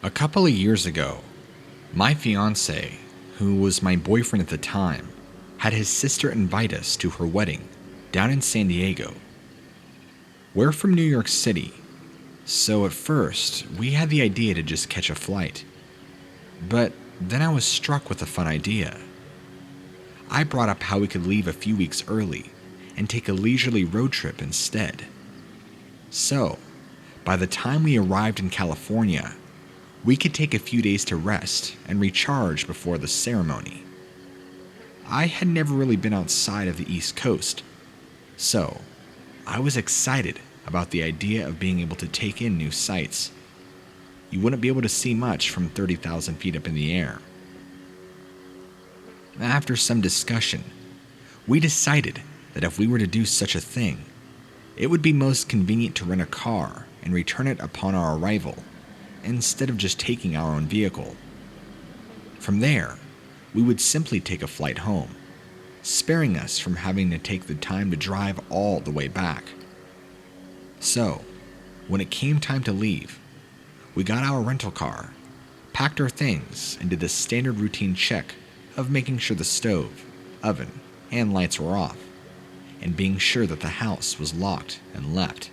A couple of years ago, my fiance, who was my boyfriend at the time, had his sister invite us to her wedding down in San Diego. We're from New York City, so at first we had the idea to just catch a flight. But then I was struck with a fun idea. I brought up how we could leave a few weeks early and take a leisurely road trip instead. So, by the time we arrived in California, we could take a few days to rest and recharge before the ceremony. I had never really been outside of the East Coast, so I was excited about the idea of being able to take in new sights. You wouldn't be able to see much from 30,000 feet up in the air. After some discussion, we decided that if we were to do such a thing, it would be most convenient to rent a car and return it upon our arrival, instead of just taking our own vehicle. From there, we would simply take a flight home, sparing us from having to take the time to drive all the way back. So, when it came time to leave, we got our rental car, packed our things, and did the standard routine check of making sure the stove, oven, and lights were off, and being sure that the house was locked and left.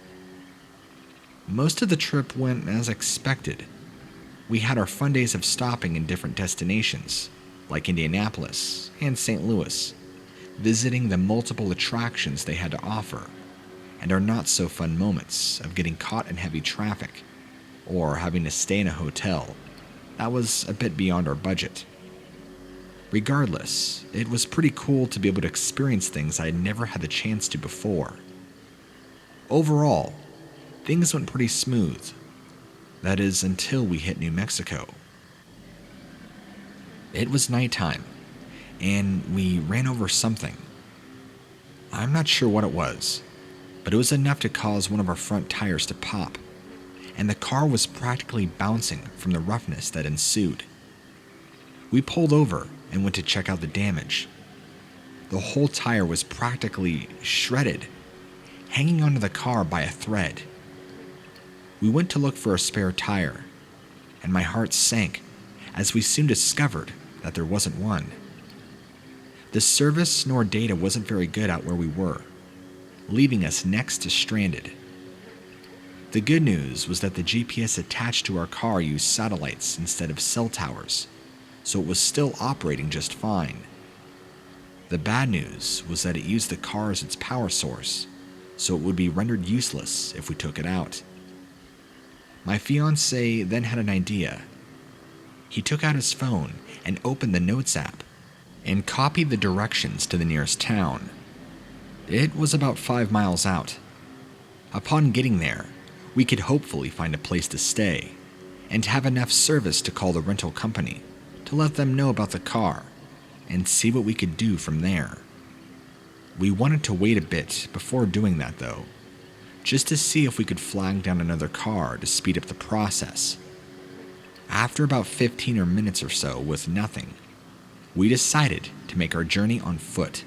Most of the trip went as expected. We had our fun days of stopping in different destinations, like Indianapolis and St. Louis, visiting the multiple attractions they had to offer, and our not-so-fun moments of getting caught in heavy traffic, or having to stay in a hotel that was a bit beyond our budget. Regardless, it was pretty cool to be able to experience things I had never had the chance to before. Overall, things went pretty smooth. That is, until we hit New Mexico. It was nighttime, and we ran over something. I'm not sure what it was, but it was enough to cause one of our front tires to pop, and the car was practically bouncing from the roughness that ensued. We pulled over and went to check out the damage. The whole tire was practically shredded, hanging onto the car by a thread. We went to look for a spare tire, and my heart sank as we soon discovered that there wasn't one. The service nor data wasn't very good out where we were, leaving us next to stranded. The good news was that the GPS attached to our car used satellites instead of cell towers, so it was still operating just fine. The bad news was that it used the car as its power source, so it would be rendered useless if we took it out. My fiancé then had an idea. He took out his phone and opened the Notes app and copied the directions to the nearest town. It was about 5 miles out. Upon getting there, we could hopefully find a place to stay and have enough service to call the rental company to let them know about the car and see what we could do from there. We wanted to wait a bit before doing that though, just to see if we could flag down another car to speed up the process. After about 15 minutes or so with nothing, we decided to make our journey on foot.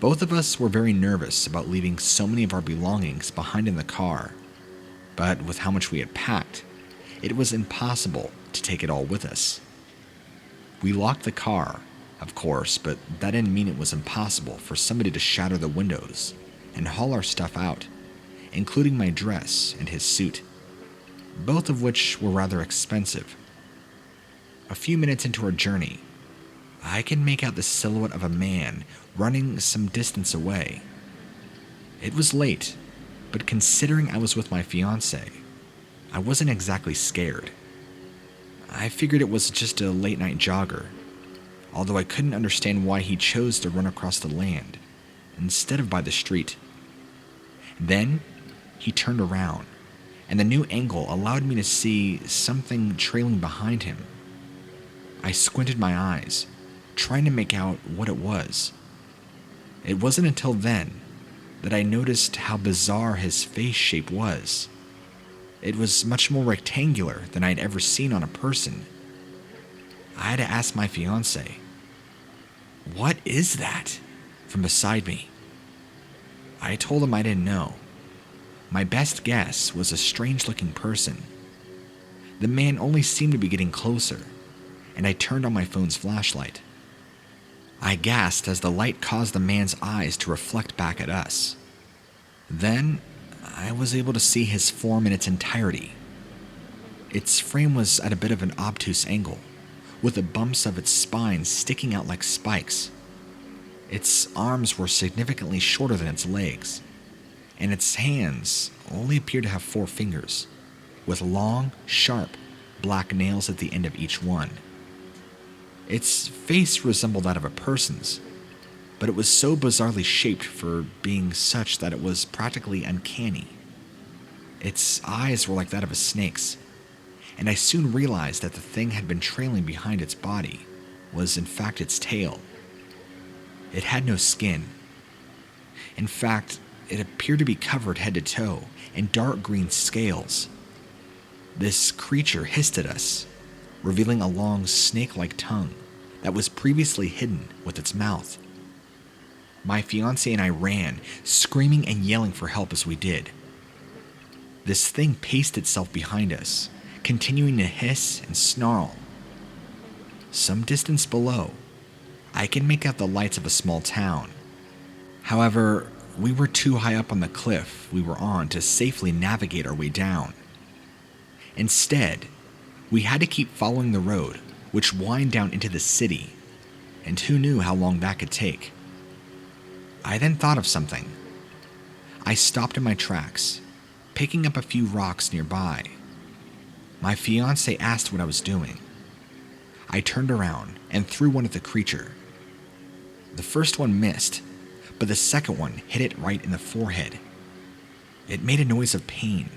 Both of us were very nervous about leaving so many of our belongings behind in the car, but with how much we had packed, it was impossible to take it all with us. We locked the car, of course, but that didn't mean it was impossible for somebody to shatter the windows and haul our stuff out, including my dress and his suit, both of which were rather expensive. A few minutes into our journey, I could make out the silhouette of a man running some distance away. It was late, but considering I was with my fiancé, I wasn't exactly scared. I figured it was just a late-night jogger, although I couldn't understand why he chose to run across the land instead of by the street. Then, he turned around, and the new angle allowed me to see something trailing behind him. I squinted my eyes, trying to make out what it was. It wasn't until then that I noticed how bizarre his face shape was. It was much more rectangular than I'd ever seen on a person. I had to ask my fiancé, "What is that?" from beside me. I told him I didn't know. My best guess was a strange-looking person. The man only seemed to be getting closer, and I turned on my phone's flashlight. I gasped as the light caused the man's eyes to reflect back at us. Then, I was able to see his form in its entirety. Its frame was at a bit of an obtuse angle, with the bumps of its spine sticking out like spikes. Its arms were significantly shorter than its legs, and its hands only appeared to have 4 fingers, with long, sharp, black nails at the end of each one. Its face resembled that of a person's, but it was so bizarrely shaped for being such that it was practically uncanny. Its eyes were like that of a snake's, and I soon realized that the thing had been trailing behind its body was in fact its tail. It had no skin. In fact, it appeared to be covered head to toe in dark green scales. This creature hissed at us, revealing a long snake-like tongue that was previously hidden with its mouth. My fiancé and I ran, screaming and yelling for help as we did. This thing paced itself behind us, continuing to hiss and snarl. Some distance below, I can make out the lights of a small town. However, we were too high up on the cliff we were on to safely navigate our way down. Instead, we had to keep following the road, which wound down into the city, and who knew how long that could take. I then thought of something. I stopped in my tracks, picking up a few rocks nearby. My fiancé asked what I was doing. I turned around and threw one at the creature. The first one missed, but the second one hit it right in the forehead. It made a noise of pain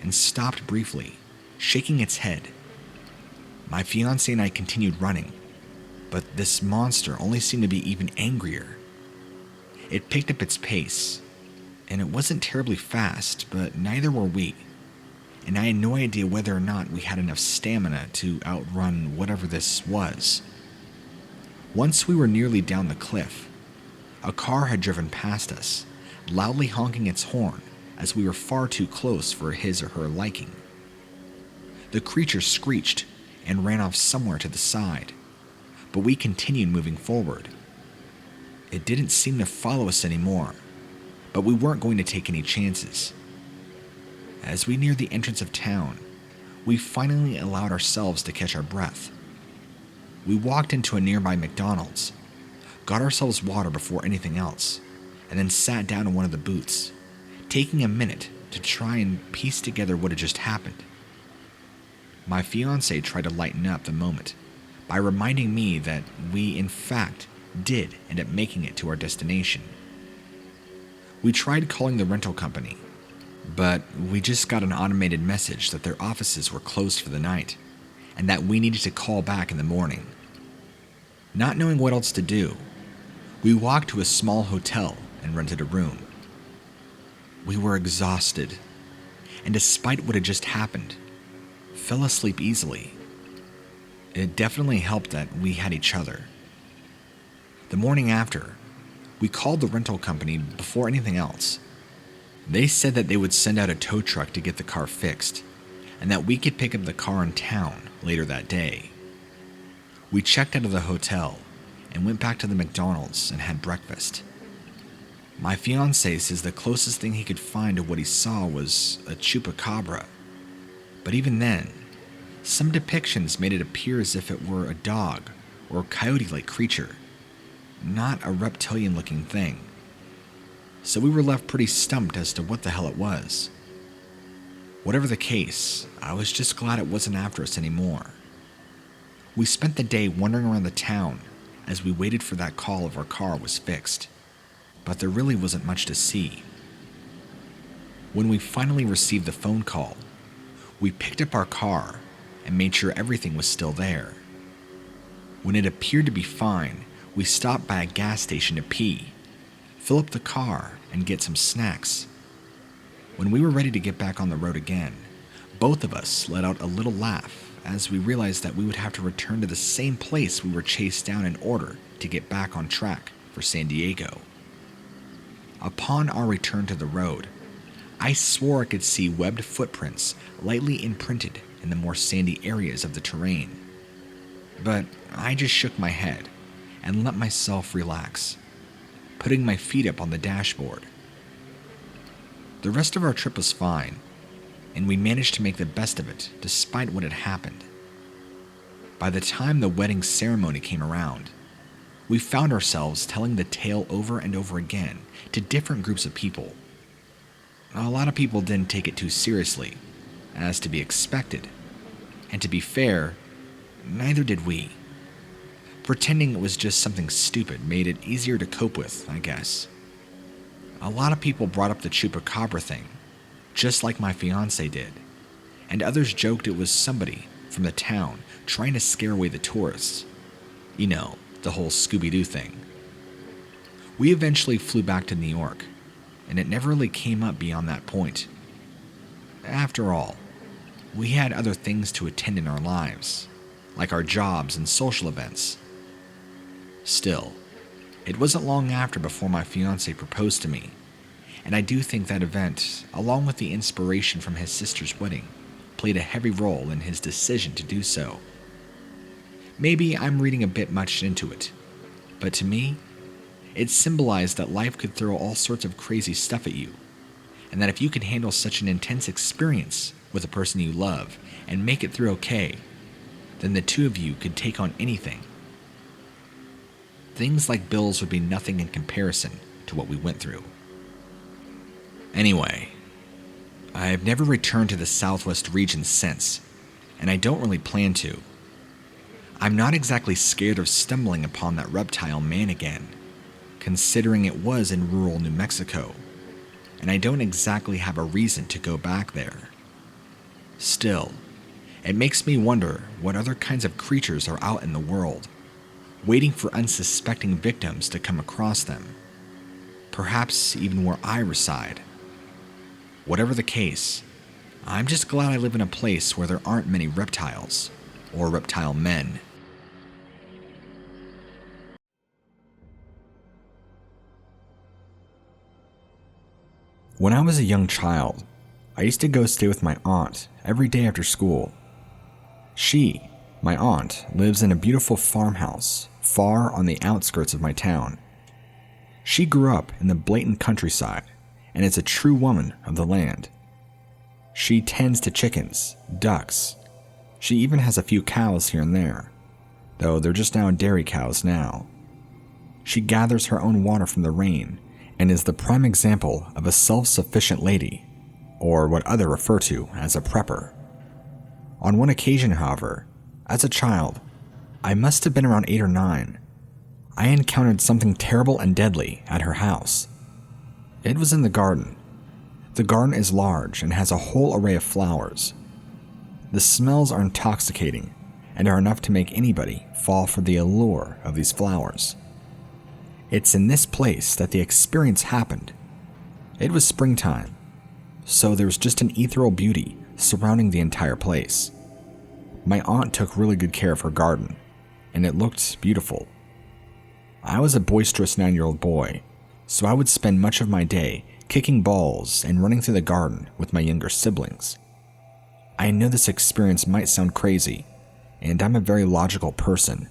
and stopped briefly, shaking its head. My fiancé and I continued running, but this monster only seemed to be even angrier. It picked up its pace, and it wasn't terribly fast, but neither were we, and I had no idea whether or not we had enough stamina to outrun whatever this was. Once we were nearly down the cliff, a car had driven past us, loudly honking its horn as we were far too close for his or her liking. The creature screeched and ran off somewhere to the side, but we continued moving forward. It didn't seem to follow us anymore, but we weren't going to take any chances. As we neared the entrance of town, we finally allowed ourselves to catch our breath. We walked into a nearby McDonald's, got ourselves water before anything else, and then sat down in one of the booths, taking a minute to try and piece together what had just happened. My fiancé tried to lighten up the moment by reminding me that we in fact did end up making it to our destination. We tried calling the rental company, but we just got an automated message that their offices were closed for the night and that we needed to call back in the morning. Not knowing what else to do, we walked to a small hotel and rented a room. We were exhausted, and despite what had just happened, fell asleep easily. It definitely helped that we had each other. The morning after, we called the rental company before anything else. They said that they would send out a tow truck to get the car fixed, and that we could pick up the car in town later that day. We checked out of the hotel and went back to the McDonald's and had breakfast. My fiancé says the closest thing he could find to what he saw was a chupacabra, but even then, some depictions made it appear as if it were a dog or coyote-like creature, not a reptilian-looking thing. So we were left pretty stumped as to what the hell it was. Whatever the case, I was just glad it wasn't after us anymore. We spent the day wandering around the town as we waited for that call if our car was fixed, but there really wasn't much to see. When we finally received the phone call, we picked up our car and made sure everything was still there. When it appeared to be fine, we stopped by a gas station to pee, fill up the car, and get some snacks. When we were ready to get back on the road again, both of us let out a little laugh as we realized that we would have to return to the same place we were chased down in order to get back on track for San Diego. Upon our return to the road, I swore I could see webbed footprints lightly imprinted in the more sandy areas of the terrain. But I just shook my head and let myself relax, putting my feet up on the dashboard. The rest of our trip was fine, and we managed to make the best of it despite what had happened. By the time the wedding ceremony came around, we found ourselves telling the tale over and over again to different groups of people. A lot of people didn't take it too seriously, as to be expected, and to be fair, neither did we. Pretending it was just something stupid made it easier to cope with, I guess. A lot of people brought up the chupacabra thing, just like my fiance did, and others joked it was somebody from the town trying to scare away the tourists. You know, the whole Scooby-Doo thing. We eventually flew back to New York, and it never really came up beyond that point. After all, we had other things to attend in our lives, like our jobs and social events. Still, it wasn't long after before my fiancé proposed to me, and I do think that event, along with the inspiration from his sister's wedding, played a heavy role in his decision to do so. Maybe I'm reading a bit much into it, but to me, it symbolized that life could throw all sorts of crazy stuff at you, and that if you can handle such an intense experience with a person you love and make it through okay, then the two of you could take on anything. Things like bills would be nothing in comparison to what we went through. Anyway, I've never returned to the Southwest region since, and I don't really plan to. I'm not exactly scared of stumbling upon that reptile man again, considering it was in rural New Mexico, and I don't exactly have a reason to go back there. Still, it makes me wonder what other kinds of creatures are out in the world, waiting for unsuspecting victims to come across them, perhaps even where I reside. Whatever the case, I'm just glad I live in a place where there aren't many reptiles, or reptile men. When I was a young child, I used to go stay with my aunt every day after school. She, my aunt, lives in a beautiful farmhouse far on the outskirts of my town. She grew up in the blatant countryside and is a true woman of the land. She tends to chickens, ducks. She even has a few cows here and there, though they're just now dairy cows now. She gathers her own water from the rain and is the prime example of a self-sufficient lady, or what others refer to as a prepper. On one occasion, however, as a child, I must have been around 8 or 9, I encountered something terrible and deadly at her house. It was in the garden. The garden is large and has a whole array of flowers. The smells are intoxicating and are enough to make anybody fall for the allure of these flowers. It's in this place that the experience happened. It was springtime, so there was just an ethereal beauty surrounding the entire place. My aunt took really good care of her garden, and it looked beautiful. I was a boisterous 9-year-old boy, so I would spend much of my day kicking balls and running through the garden with my younger siblings. I know this experience might sound crazy, and I'm a very logical person.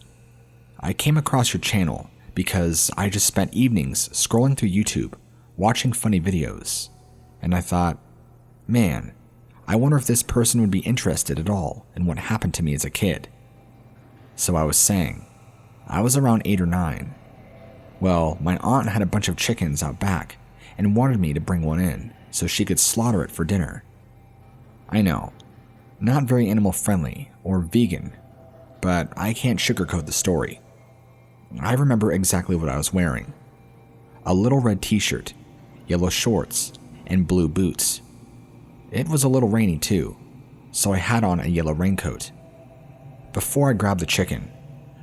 I came across your channel because I just spent evenings scrolling through YouTube, watching funny videos, and I thought, man, I wonder if this person would be interested at all in what happened to me as a kid. So I was saying, I was around 8 or 9. Well, my aunt had a bunch of chickens out back and wanted me to bring one in so she could slaughter it for dinner. I know, not very animal friendly or vegan, but I can't sugarcoat the story. I remember exactly what I was wearing. A little red t-shirt, yellow shorts, and blue boots. It was a little rainy too, so I had on a yellow raincoat. Before I grabbed the chicken,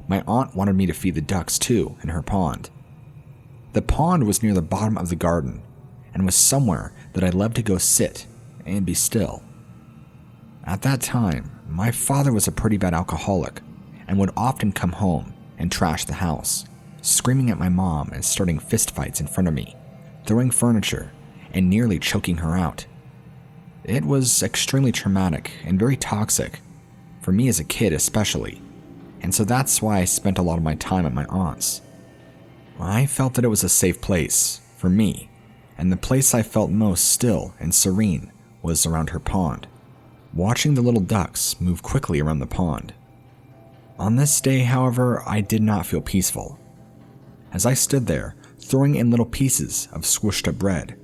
my aunt wanted me to feed the ducks too in her pond. The pond was near the bottom of the garden and was somewhere that I loved to go sit and be still. At that time, my father was a pretty bad alcoholic and would often come home and trash the house, screaming at my mom and starting fistfights in front of me, throwing furniture, and nearly choking her out. It was extremely traumatic and very toxic, for me as a kid especially, and so that's why I spent a lot of my time at my aunt's. I felt that it was a safe place for me, and the place I felt most still and serene was around her pond, watching the little ducks move quickly around the pond. On this day, however, I did not feel peaceful. As I stood there, throwing in little pieces of squished up bread,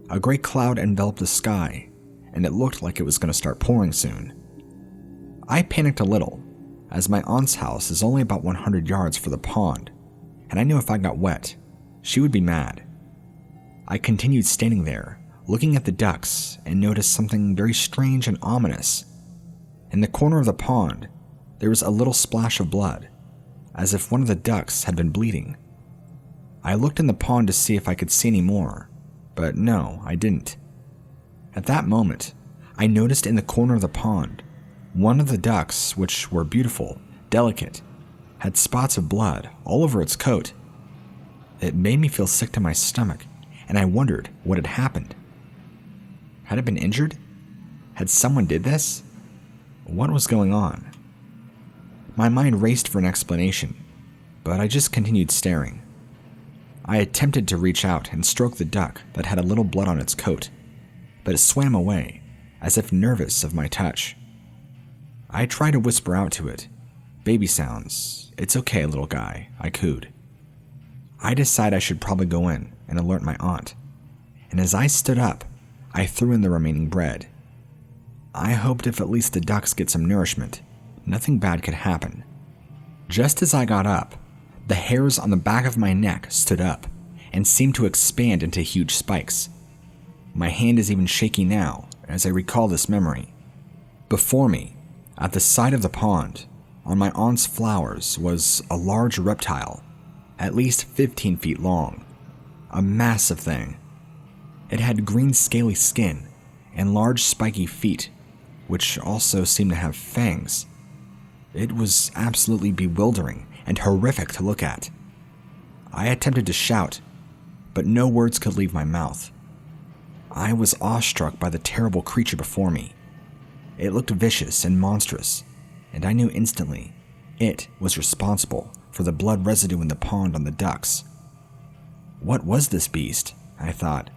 a gray cloud enveloped the sky, and it looked like it was going to start pouring soon. I panicked a little, as my aunt's house is only about 100 yards from the pond, and I knew if I got wet, she would be mad. I continued standing there, looking at the ducks, and noticed something very strange and ominous. In the corner of the pond, there was a little splash of blood, as if one of the ducks had been bleeding. I looked in the pond to see if I could see any more, but no, I didn't. At that moment, I noticed in the corner of the pond, one of the ducks, which were beautiful, delicate, had spots of blood all over its coat. It made me feel sick to my stomach, and I wondered what had happened. Had it been injured? Had someone did this? What was going on? My mind raced for an explanation, but I just continued staring. I attempted to reach out and stroke the duck that had a little blood on its coat, but it swam away, as if nervous of my touch. I tried to whisper out to it, "Baby sounds, it's okay, little guy," I cooed. I decided I should probably go in and alert my aunt, and as I stood up, I threw in the remaining bread. I hoped if at least the ducks get some nourishment, nothing bad could happen. Just as I got up, the hairs on the back of my neck stood up and seemed to expand into huge spikes. My hand is even shaking now as I recall this memory. Before me, at the side of the pond, on my aunt's flowers, was a large reptile, at least 15 feet long, a massive thing. It had green scaly skin and large spiky feet, which also seemed to have fangs. It was absolutely bewildering and horrific to look at. I attempted to shout, but no words could leave my mouth. I was awestruck by the terrible creature before me. It looked vicious and monstrous, and I knew instantly it was responsible for the blood residue in the pond on the ducks. What was this beast? I thought.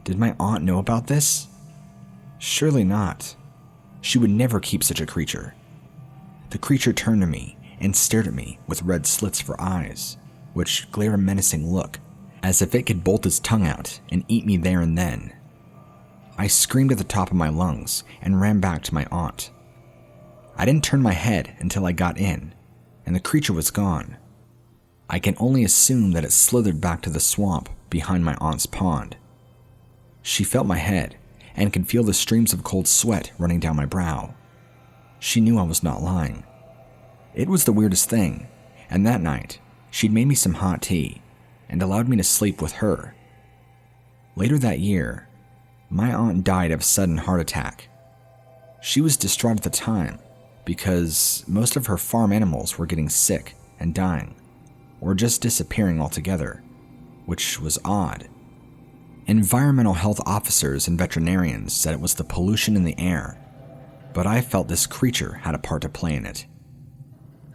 Did my aunt know about this? Surely not. She would never keep such a creature. The creature turned to me and stared at me with red slits for eyes, which glare a menacing look, as if it could bolt its tongue out and eat me there and then. I screamed at the top of my lungs and ran back to my aunt. I didn't turn my head until I got in, and the creature was gone. I can only assume that it slithered back to the swamp behind my aunt's pond. She felt my head and could feel the streams of cold sweat running down my brow. She knew I was not lying. It was the weirdest thing, and that night, she'd made me some hot tea and allowed me to sleep with her. Later that year, my aunt died of a sudden heart attack. She was distraught at the time because most of her farm animals were getting sick and dying, or just disappearing altogether, which was odd. Environmental health officers and veterinarians said it was the pollution in the air, but I felt this creature had a part to play in it.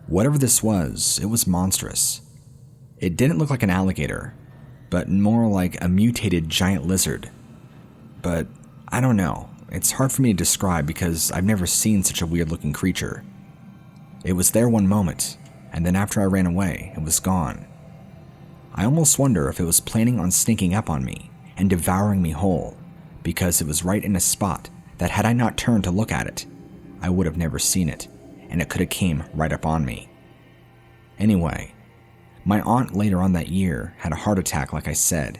Whatever this was, it was monstrous. It didn't look like an alligator, but more like a mutated giant lizard. But I don't know, it's hard for me to describe because I've never seen such a weird-looking creature. It was there one moment, and then after I ran away, it was gone. I almost wonder if it was planning on sneaking up on me and devouring me whole, because it was right in a spot that had I not turned to look at it, I would have never seen it, and it could have came right up on me. Anyway, my aunt later on that year had a heart attack like I said,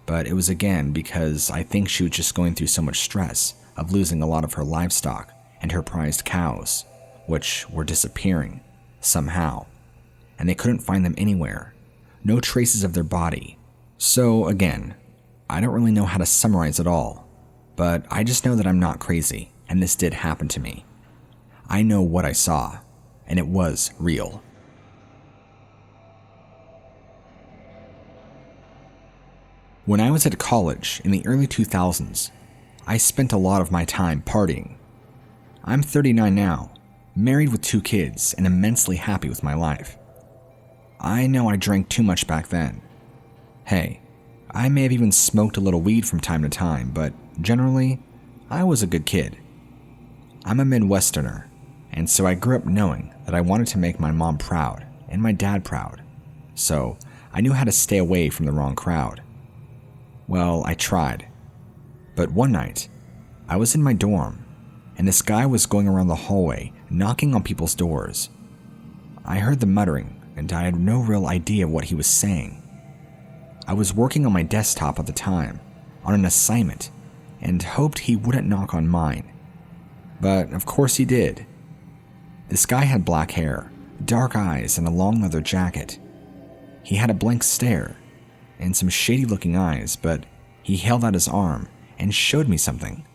but it was again because I think she was just going through so much stress of losing a lot of her livestock and her prized cows, which were disappearing, somehow, and they couldn't find them anywhere, no traces of their body. So again, I don't really know how to summarize it all, but I just know that I'm not crazy, and this did happen to me. I know what I saw, and it was real. When I was at college in the early 2000s, I spent a lot of my time partying. I'm 39 now, married with 2 kids, and immensely happy with my life. I know I drank too much back then. Hey, I may have even smoked a little weed from time to time, but generally, I was a good kid. I'm a Midwesterner, and so I grew up knowing that I wanted to make my mom proud and my dad proud, so I knew how to stay away from the wrong crowd. Well, I tried. But one night, I was in my dorm, and this guy was going around the hallway knocking on people's doors. I heard the muttering, and I had no real idea what he was saying. I was working on my desktop at the time, on an assignment, and hoped he wouldn't knock on mine. But of course he did. This guy had black hair, dark eyes, and a long leather jacket. He had a blank stare and some shady-looking eyes, but he held out his arm and showed me something.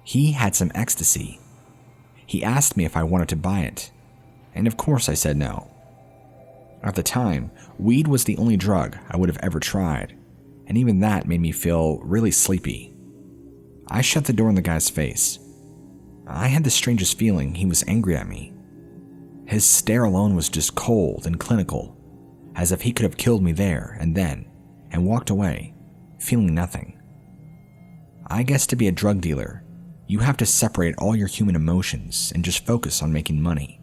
He had some ecstasy. He asked me if I wanted to buy it, and of course I said no. At the time, weed was the only drug I would have ever tried, and even that made me feel really sleepy. I shut the door in the guy's face. I had the strangest feeling he was angry at me. His stare alone was just cold and clinical, as if he could have killed me there and then, and walked away, feeling nothing. I guess to be a drug dealer, you have to separate all your human emotions and just focus on making money.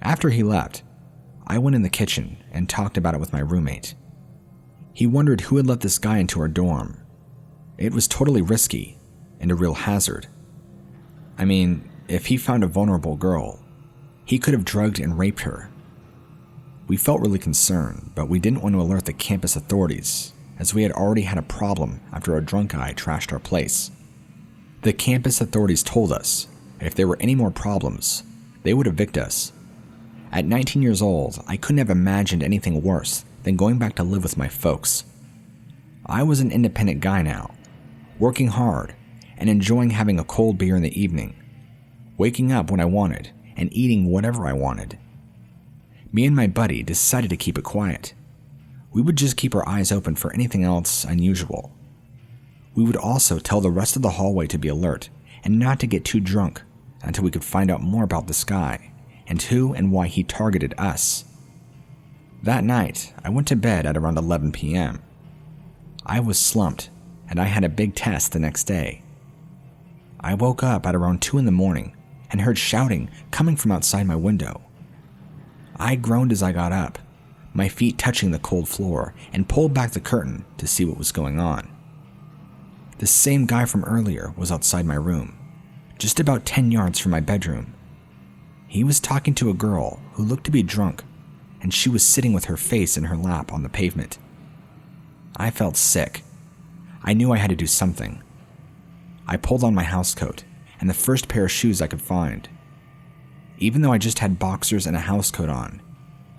After he left, I went in the kitchen and talked about it with my roommate. He wondered who had let this guy into our dorm. It was totally risky and a real hazard. I mean, if he found a vulnerable girl, he could have drugged and raped her. We felt really concerned, but we didn't want to alert the campus authorities, as we had already had a problem after a drunk guy trashed our place. The campus authorities told us if there were any more problems, they would evict us. At 19 years old, I couldn't have imagined anything worse than going back to live with my folks. I was an independent guy now, working hard and enjoying having a cold beer in the evening, waking up when I wanted and eating whatever I wanted. Me and my buddy decided to keep it quiet. We would just keep our eyes open for anything else unusual. We would also tell the rest of the hallway to be alert and not to get too drunk until we could find out more about this guy and who and why he targeted us. That night, I went to bed at around 11 p.m. I was slumped, and I had a big test the next day. I woke up at around 2 in the morning and heard shouting coming from outside my window. I groaned as I got up, my feet touching the cold floor, and pulled back the curtain to see what was going on. The same guy from earlier was outside my room, just about 10 yards from my bedroom. He was talking to a girl who looked to be drunk, and she was sitting with her face in her lap on the pavement. I felt sick. I knew I had to do something. I pulled on my housecoat and the first pair of shoes I could find. Even though I just had boxers and a housecoat on,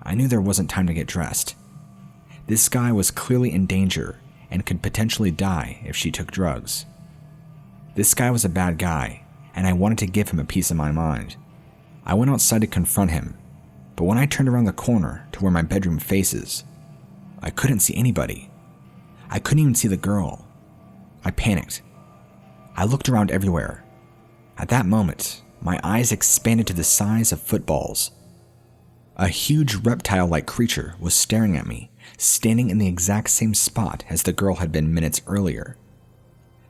I knew there wasn't time to get dressed. This guy was clearly in danger and could potentially die if she took drugs. This guy was a bad guy, and I wanted to give him a piece of my mind. I went outside to confront him, but when I turned around the corner to where my bedroom faces, I couldn't see anybody. I couldn't even see the girl. I panicked. I looked around everywhere. At that moment, my eyes expanded to the size of footballs. A huge reptile-like creature was staring at me, standing in the exact same spot as the girl had been minutes earlier.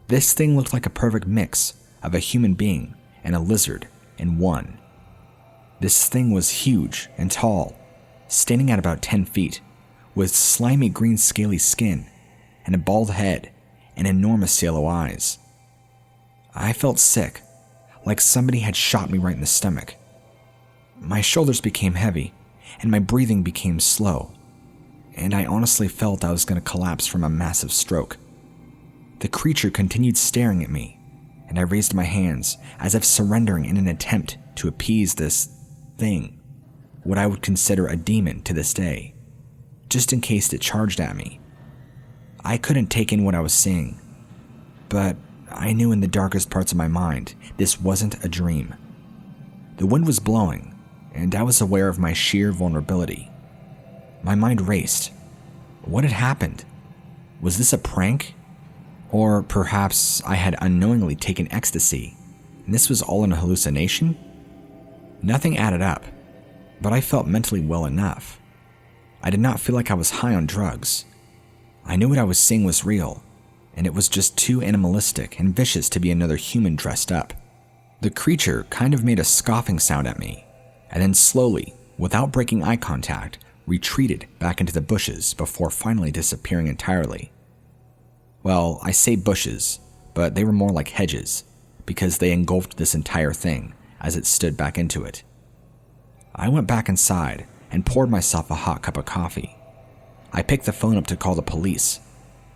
This thing looked like a perfect mix of a human being and a lizard in one. This thing was huge and tall, standing at about 10 feet, with slimy green scaly skin and a bald head and enormous yellow eyes. I felt sick, like somebody had shot me right in the stomach. My shoulders became heavy, and my breathing became slow, and I honestly felt I was going to collapse from a massive stroke. The creature continued staring at me, and I raised my hands as if surrendering in an attempt to appease this thing, what I would consider a demon to this day, just in case it charged at me. I couldn't take in what I was seeing, but I knew in the darkest parts of my mind this wasn't a dream. The wind was blowing, and I was aware of my sheer vulnerability. My mind raced. What had happened? Was this a prank? Or perhaps I had unknowingly taken ecstasy, and this was all an hallucination? Nothing added up, but I felt mentally well enough. I did not feel like I was high on drugs. I knew what I was seeing was real, and it was just too animalistic and vicious to be another human dressed up. The creature kind of made a scoffing sound at me, and then slowly, without breaking eye contact, retreated back into the bushes before finally disappearing entirely. Well, I say bushes, but they were more like hedges, because they engulfed this entire thing as it stood back into it. I went back inside and poured myself a hot cup of coffee. I picked the phone up to call the police,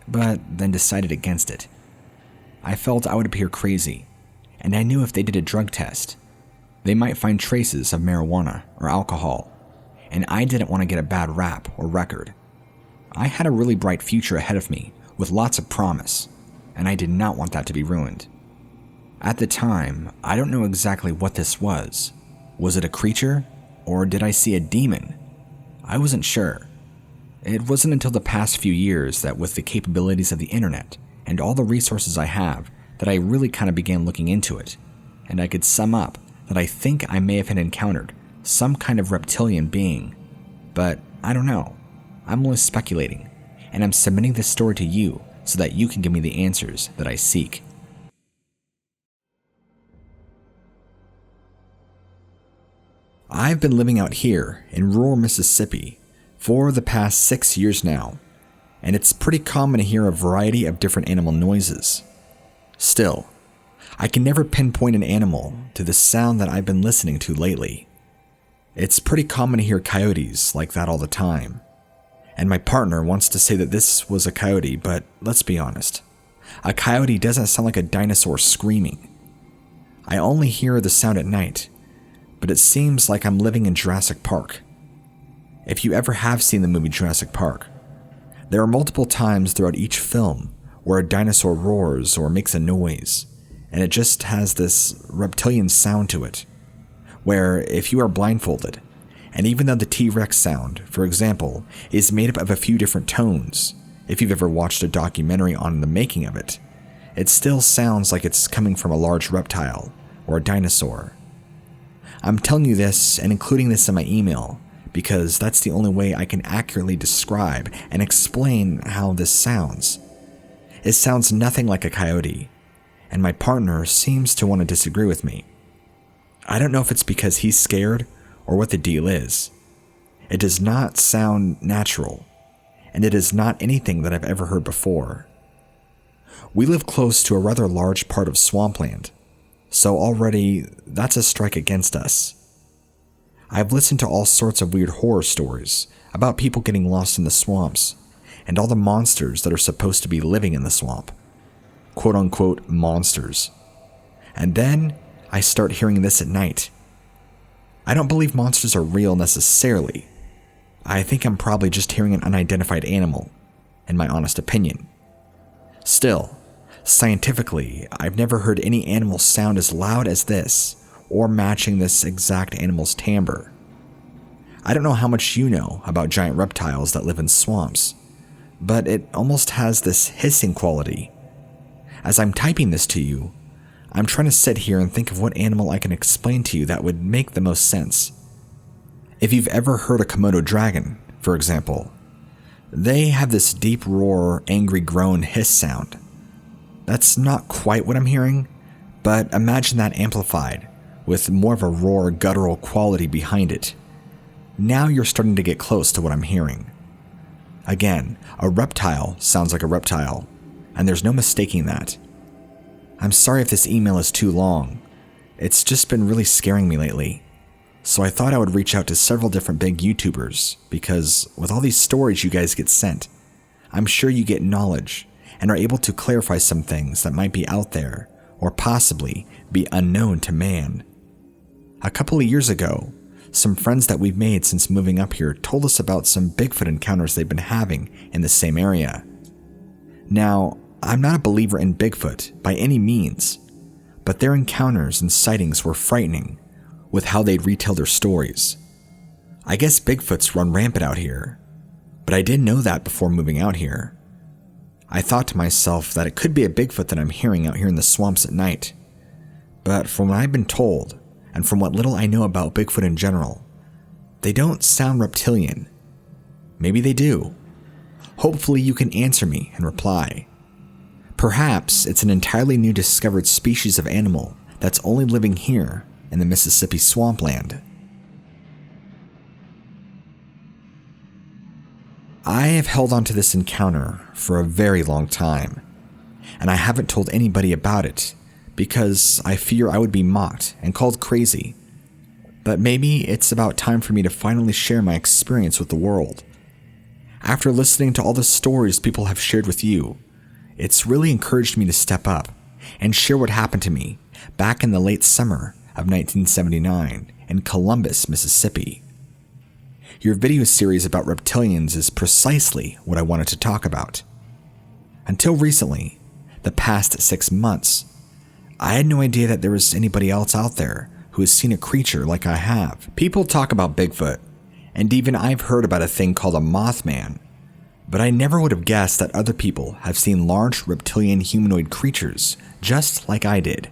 but then decided against it. I felt I would appear crazy, and I knew if they did a drug test, they might find traces of marijuana or alcohol, and I didn't want to get a bad rap or record. I had a really bright future ahead of me with lots of promise, and I did not want that to be ruined. At the time, I don't know exactly what this was. Was it a creature, or did I see a demon? I wasn't sure. It wasn't until the past few years that with the capabilities of the internet and all the resources I have that I really kind of began looking into it, and I could sum up that I think I may have encountered some kind of reptilian being, but I don't know. I'm only speculating, and I'm submitting this story to you so that you can give me the answers that I seek. I've been living out here in rural Mississippi for the past 6 years now, and it's pretty common to hear a variety of different animal noises. Still, I can never pinpoint an animal to the sound that I've been listening to lately. It's pretty common to hear coyotes like that all the time, and my partner wants to say that this was a coyote, but let's be honest. A coyote doesn't sound like a dinosaur screaming. I only hear the sound at night, but it seems like I'm living in Jurassic Park. If you ever have seen the movie Jurassic Park, there are multiple times throughout each film where a dinosaur roars or makes a noise, and it just has this reptilian sound to it, where if you are blindfolded, and even though the T-Rex sound, for example, is made up of a few different tones, if you've ever watched a documentary on the making of it, it still sounds like it's coming from a large reptile or a dinosaur. I'm telling you this and including this in my email because that's the only way I can accurately describe and explain how this sounds. It sounds nothing like a coyote, and my partner seems to want to disagree with me. I don't know if it's because he's scared or what the deal is. It does not sound natural, and it is not anything that I've ever heard before. We live close to a rather large part of swampland, so already that's a strike against us. I've listened to all sorts of weird horror stories about people getting lost in the swamps and all the monsters that are supposed to be living in the swamp. Quote unquote monsters. And then I start hearing this at night. I don't believe monsters are real necessarily. I think I'm probably just hearing an unidentified animal, in my honest opinion. Still, scientifically, I've never heard any animal sound as loud as this, or matching this exact animal's timbre. I don't know how much you know about giant reptiles that live in swamps, but it almost has this hissing quality. As I'm typing this to you, I'm trying to sit here and think of what animal I can explain to you that would make the most sense. If you've ever heard a Komodo dragon, for example, they have this deep roar, angry groan hiss sound. That's not quite what I'm hearing, but imagine that amplified, with more of a roar guttural quality behind it. Now you're starting to get close to what I'm hearing. Again, a reptile sounds like a reptile, and there's no mistaking that. I'm sorry if this email is too long. It's just been really scaring me lately. So I thought I would reach out to several different big YouTubers, because with all these stories you guys get sent, I'm sure you get knowledge and are able to clarify some things that might be out there or possibly be unknown to man. A couple of years ago, some friends that we've made since moving up here told us about some Bigfoot encounters they've been having in the same area. Now, I'm not a believer in Bigfoot by any means, but their encounters and sightings were frightening with how they'd retell their stories. I guess Bigfoots run rampant out here, but I didn't know that before moving out here. I thought to myself that it could be a Bigfoot that I'm hearing out here in the swamps at night. But from what I've been told, and from what little I know about Bigfoot in general, they don't sound reptilian. Maybe they do. Hopefully you can answer me and reply. Perhaps it's an entirely new discovered species of animal that's only living here in the Mississippi swampland. I have held on to this encounter for a very long time, and I haven't told anybody about it because I fear I would be mocked and called crazy. But maybe it's about time for me to finally share my experience with the world. After listening to all the stories people have shared with you, it's really encouraged me to step up and share what happened to me back in the late summer of 1979 in Columbus, Mississippi. Your video series about reptilians is precisely what I wanted to talk about. Until recently, the past 6 months, I had no idea that there was anybody else out there who has seen a creature like I have. People talk about Bigfoot, and even I've heard about a thing called a Mothman, but I never would have guessed that other people have seen large reptilian humanoid creatures just like I did.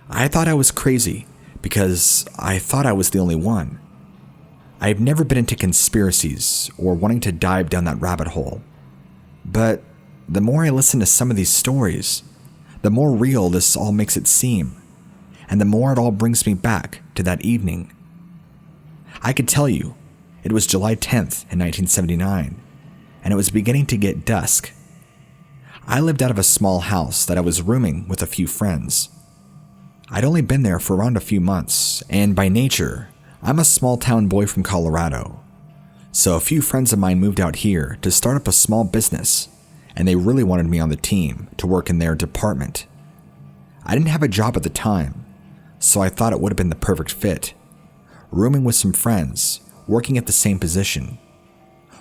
I thought I was crazy because I thought I was the only one. I've never been into conspiracies or wanting to dive down that rabbit hole, but the more I listen to some of these stories, the more real this all makes it seem, and the more it all brings me back to that evening. I could tell you, it was July 10th in 1979, and it was beginning to get dusk. I lived out of a small house that I was rooming with a few friends. I'd only been there for around a few months, and by nature, I'm a small town boy from Colorado. So a few friends of mine moved out here to start up a small business, and they really wanted me on the team to work in their department. I didn't have a job at the time, so I thought it would have been the perfect fit. Rooming with some friends, working at the same position.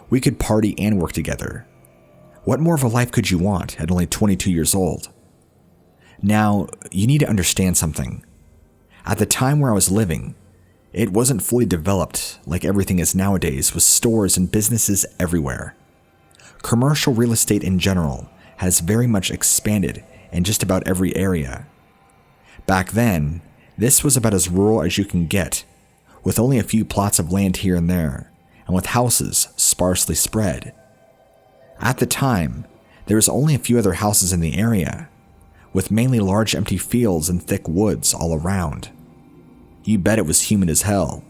We could party and work together. What more of a life could you want at only 22 years old? Now, you need to understand something. At the time where I was living, it wasn't fully developed like everything is nowadays with stores and businesses everywhere. Commercial real estate in general has very much expanded in just about every area. Back then, this was about as rural as you can get, with only a few plots of land here and there, and with houses sparsely spread. At the time, there was only a few other houses in the area, with mainly large empty fields and thick woods all around. You bet it was humid as hell.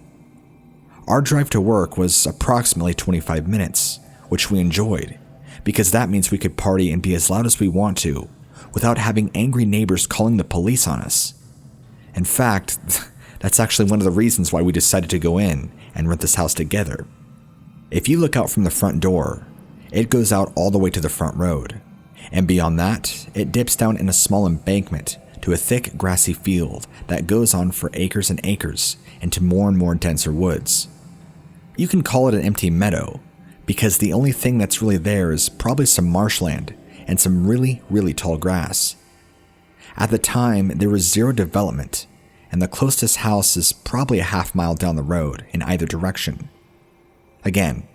Our drive to work was approximately 25 minutes, which we enjoyed, because that means we could party and be as loud as we want to, without having angry neighbors calling the police on us. In fact, that's actually one of the reasons why we decided to go in and rent this house together. If you look out from the front door, it goes out all the way to the front road, and beyond that, it dips down in a small embankment to a thick grassy field that goes on for acres and acres into more and more denser woods. You can call it an empty meadow, because the only thing that's really there is probably some marshland and some really, really tall grass. At the time, there was zero development, and the closest house is probably a half-mile down the road in either direction. Again,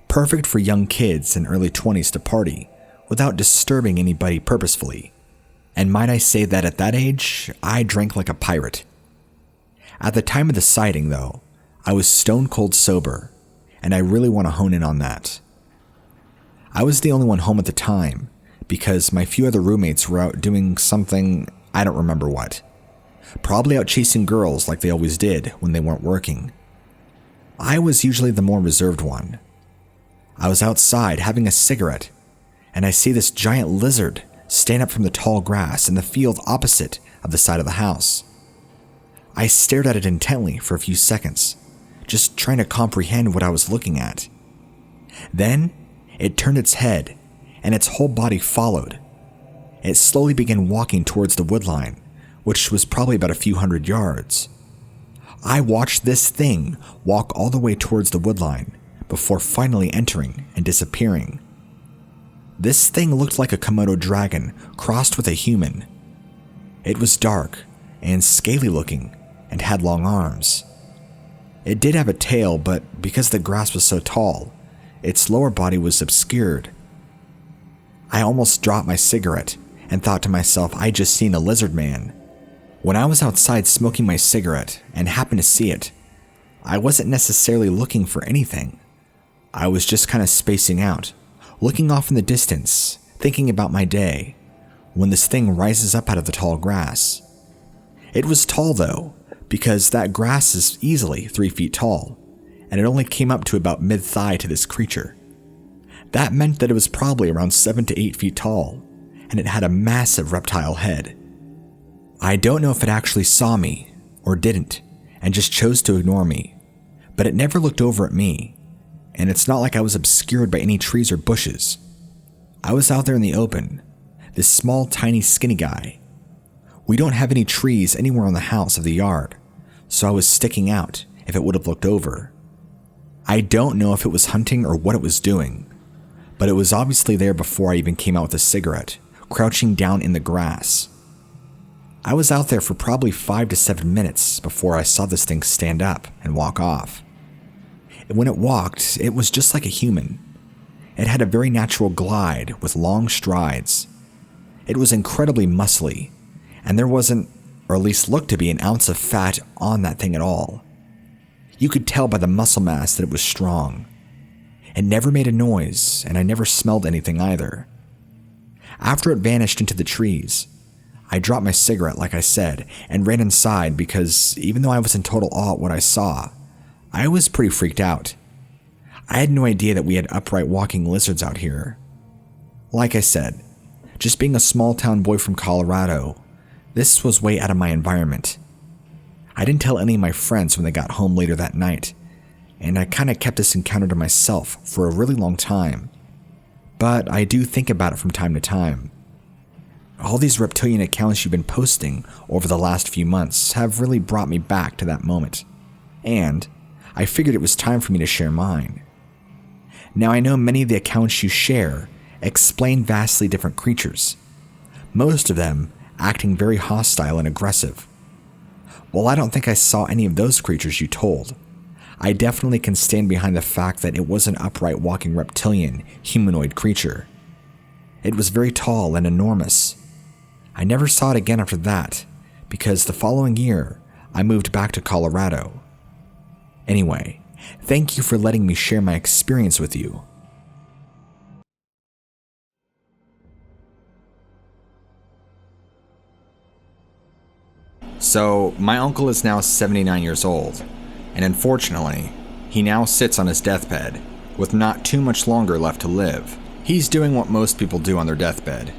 perfect for young kids in early 20s to party without disturbing anybody purposefully. And might I say that at that age, I drank like a pirate. At the time of the sighting, though, I was stone cold sober, and I really want to hone in on that. I was the only one home at the time, because my few other roommates were out doing something, I don't remember what. Probably out chasing girls like they always did when they weren't working. I was usually the more reserved one. I was outside having a cigarette, and I see this giant lizard stand up from the tall grass in the field opposite of the side of the house. I stared at it intently for a few seconds, just trying to comprehend what I was looking at. Then, it turned its head, and its whole body followed. It slowly began walking towards the woodline, which was probably about a few hundred yards. I watched this thing walk all the way towards the woodline before finally entering and disappearing. This thing looked like a Komodo dragon crossed with a human. It was dark and scaly looking and had long arms. It did have a tail, but because the grass was so tall, its lower body was obscured. I almost dropped my cigarette and thought to myself, I just seen a lizard man. When I was outside smoking my cigarette and happened to see it, I wasn't necessarily looking for anything. I was just kind of spacing out, looking off in the distance, thinking about my day, when this thing rises up out of the tall grass. It was tall though, because that grass is easily 3 feet tall, and it only came up to about mid-thigh to this creature. That meant that it was probably around 7 to 8 feet tall, and it had a massive reptile head. I don't know if it actually saw me, or didn't, and just chose to ignore me, but it never looked over at me, and it's not like I was obscured by any trees or bushes. I was out there in the open, this small, tiny, skinny guy. We don't have any trees anywhere on the house of the yard, so I was sticking out if it would have looked over. I don't know if it was hunting or what it was doing, but it was obviously there before I even came out with a cigarette, crouching down in the grass. I was out there for probably 5 to 7 minutes before I saw this thing stand up and walk off. And when it walked, it was just like a human. It had a very natural glide with long strides. It was incredibly muscly, and there wasn't, or at least looked to be, an ounce of fat on that thing at all. You could tell by the muscle mass that it was strong. It never made a noise, and I never smelled anything either. After it vanished into the trees, I dropped my cigarette, like I said, and ran inside because even though I was in total awe at what I saw, I was pretty freaked out. I had no idea that we had upright walking lizards out here. Like I said, just being a small town boy from Colorado, this was way out of my environment. I didn't tell any of my friends when they got home later that night, and I kind of kept this encounter to myself for a really long time. But I do think about it from time to time. All these reptilian accounts you've been posting over the last few months have really brought me back to that moment, and I figured it was time for me to share mine. Now I know many of the accounts you share explain vastly different creatures, most of them acting very hostile and aggressive. While I don't think I saw any of those creatures you told, I definitely can stand behind the fact that it was an upright walking reptilian humanoid creature. It was very tall and enormous. I never saw it again after that, because the following year, I moved back to Colorado. Anyway, thank you for letting me share my experience with you. So, my uncle is now 79 years old, and unfortunately, he now sits on his deathbed, with not too much longer left to live. He's doing what most people do on their deathbed,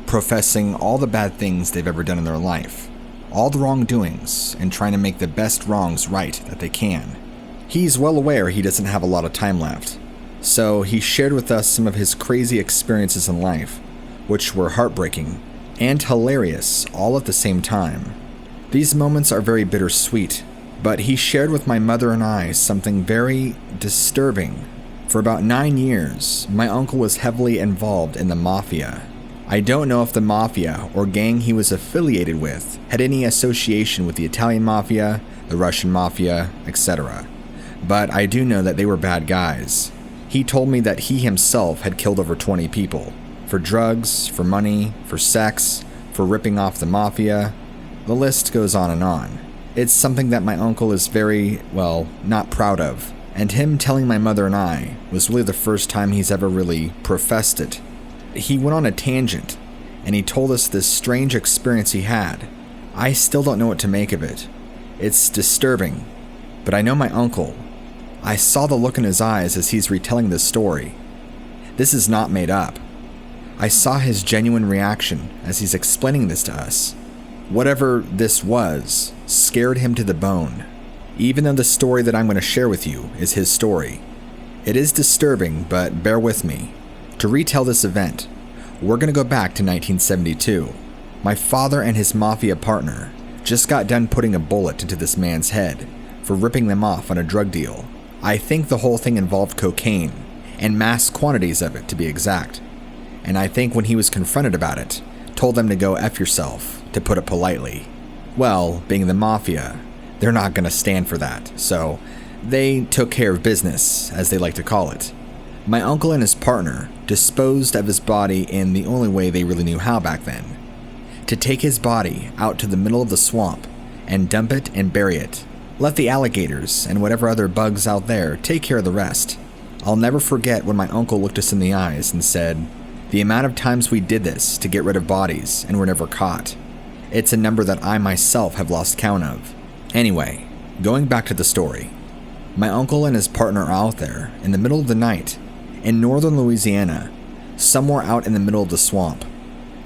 professing all the bad things they've ever done in their life, all the wrongdoings, and trying to make the best wrongs right that they can. He's well aware he doesn't have a lot of time left, so he shared with us some of his crazy experiences in life, which were heartbreaking and hilarious all at the same time. These moments are very bittersweet, but he shared with my mother and I something very disturbing. For about 9 years, my uncle was heavily involved in the mafia. I don't know if the mafia or gang he was affiliated with had any association with the Italian mafia, the Russian mafia, etc. But I do know that they were bad guys. He told me that he himself had killed over 20 people, for drugs, for money, for sex, for ripping off the mafia. The list goes on and on. It's something that my uncle is very, well, not proud of. And him telling my mother and I was really the first time he's ever really professed it. He went on a tangent, and he told us this strange experience he had. I still don't know what to make of it. It's disturbing, but I know my uncle. I saw the look in his eyes as he's retelling this story. This is not made up. I saw his genuine reaction as he's explaining this to us. Whatever this was scared him to the bone, even though the story that I'm going to share with you is his story. It is disturbing, but bear with me. To retell this event, we're going to go back to 1972. My father and his mafia partner just got done putting a bullet into this man's head for ripping them off on a drug deal. I think the whole thing involved cocaine, and mass quantities of it to be exact. And I think when he was confronted about it, told them to go F yourself, to put it politely. Well, being the mafia, they're not going to stand for that, so they took care of business, as they like to call it. My uncle and his partner disposed of his body in the only way they really knew how back then, to take his body out to the middle of the swamp and dump it and bury it. Let the alligators and whatever other bugs out there take care of the rest. I'll never forget when my uncle looked us in the eyes and said, "The amount of times we did this to get rid of bodies and were never caught. It's a number that I myself have lost count of." Anyway, going back to the story. My uncle and his partner are out there in the middle of the night in northern Louisiana, somewhere out in the middle of the swamp.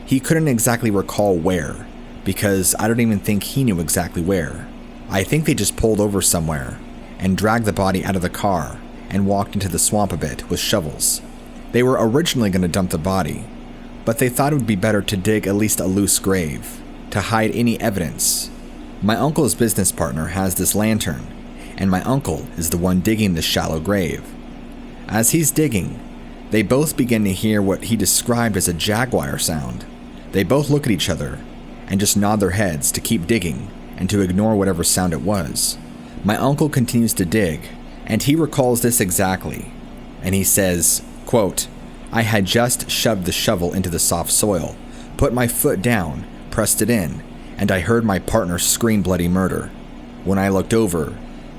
He couldn't exactly recall where, because I don't even think he knew exactly where. I think they just pulled over somewhere and dragged the body out of the car and walked into the swamp a bit with shovels. They were originally going to dump the body, but they thought it would be better to dig at least a loose grave to hide any evidence. My uncle's business partner has this lantern, and my uncle is the one digging this shallow grave. As he's digging, they both begin to hear what he described as a jaguar sound. They both look at each other and just nod their heads to keep digging and to ignore whatever sound it was. My uncle continues to dig, and he recalls this exactly. And he says, quote, "I had just shoved the shovel into the soft soil, put my foot down, pressed it in, and I heard my partner scream bloody murder. When I looked over,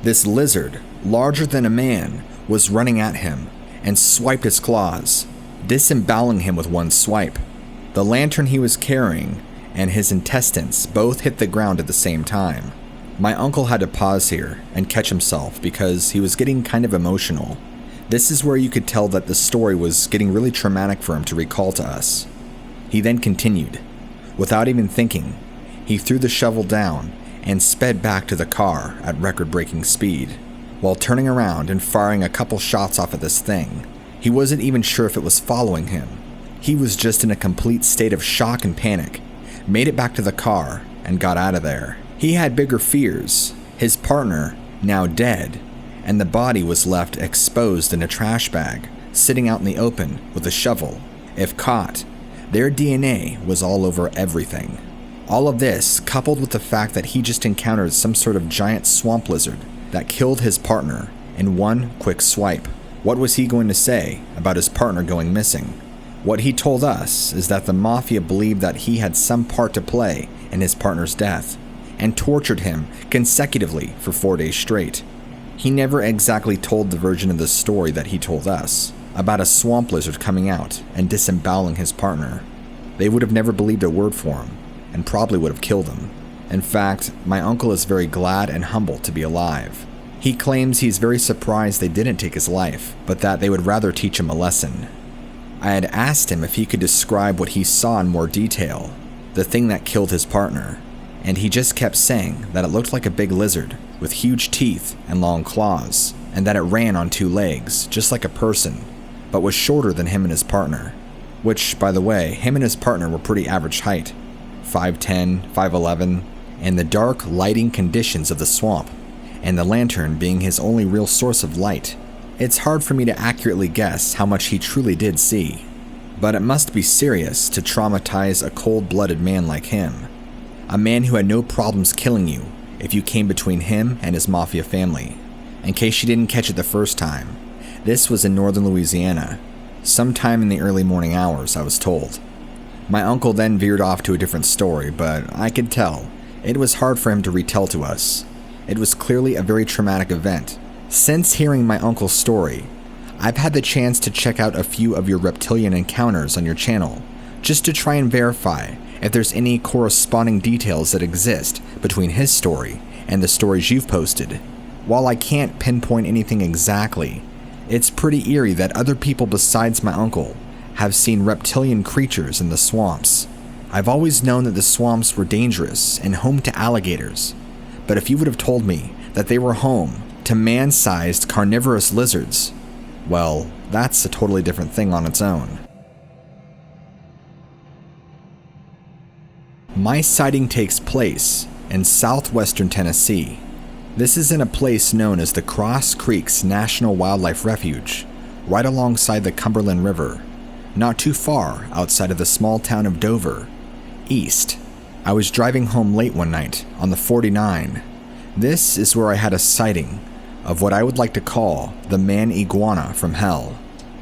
this lizard, larger than a man, was running at him and swiped its claws, disemboweling him with one swipe. The lantern he was carrying and his intestines both hit the ground at the same time." My uncle had to pause here and catch himself because he was getting kind of emotional. This is where you could tell that the story was getting really traumatic for him to recall to us. He then continued. Without even thinking, he threw the shovel down and sped back to the car at record-breaking speed. While turning around and firing a couple shots off at this thing, he wasn't even sure if it was following him. He was just in a complete state of shock and panic, made it back to the car, and got out of there. He had bigger fears. His partner, now dead, and the body was left exposed in a trash bag, sitting out in the open with a shovel. If caught, their DNA was all over everything. All of this, coupled with the fact that he just encountered some sort of giant swamp lizard that killed his partner in one quick swipe. What was he going to say about his partner going missing? What he told us is that the mafia believed that he had some part to play in his partner's death, and tortured him consecutively for 4 days straight. He never exactly told the version of the story that he told us, about a swamp lizard coming out and disemboweling his partner. They would have never believed a word for him, and probably would have killed him. In fact, my uncle is very glad and humble to be alive. He claims he's very surprised they didn't take his life, but that they would rather teach him a lesson. I had asked him if he could describe what he saw in more detail, the thing that killed his partner, and he just kept saying that it looked like a big lizard with huge teeth and long claws, and that it ran on 2 legs, just like a person, but was shorter than him and his partner. Which, by the way, him and his partner were pretty average height, 5'10", 5'11", and the dark lighting conditions of the swamp, and the lantern being his only real source of light. It's hard for me to accurately guess how much he truly did see, but it must be serious to traumatize a cold-blooded man like him. A man who had no problems killing you if you came between him and his mafia family. In case you didn't catch it the first time, this was in northern Louisiana, sometime in the early morning hours, I was told. My uncle then veered off to a different story, but I could tell it was hard for him to retell to us. It was clearly a very traumatic event. Since hearing my uncle's story, I've had the chance to check out a few of your reptilian encounters on your channel, just to try and verify if there's any corresponding details that exist between his story and the stories you've posted. While I can't pinpoint anything exactly, it's pretty eerie that other people besides my uncle have seen reptilian creatures in the swamps. I've always known that the swamps were dangerous and home to alligators, but if you would have told me that they were home to man-sized carnivorous lizards, well, that's a totally different thing on its own. My sighting takes place in southwestern Tennessee. This is in a place known as the Cross Creeks National Wildlife Refuge, right alongside the Cumberland River, not too far outside of the small town of Dover, east. I was driving home late one night on the 49. This is where I had a sighting of what I would like to call the man iguana from hell.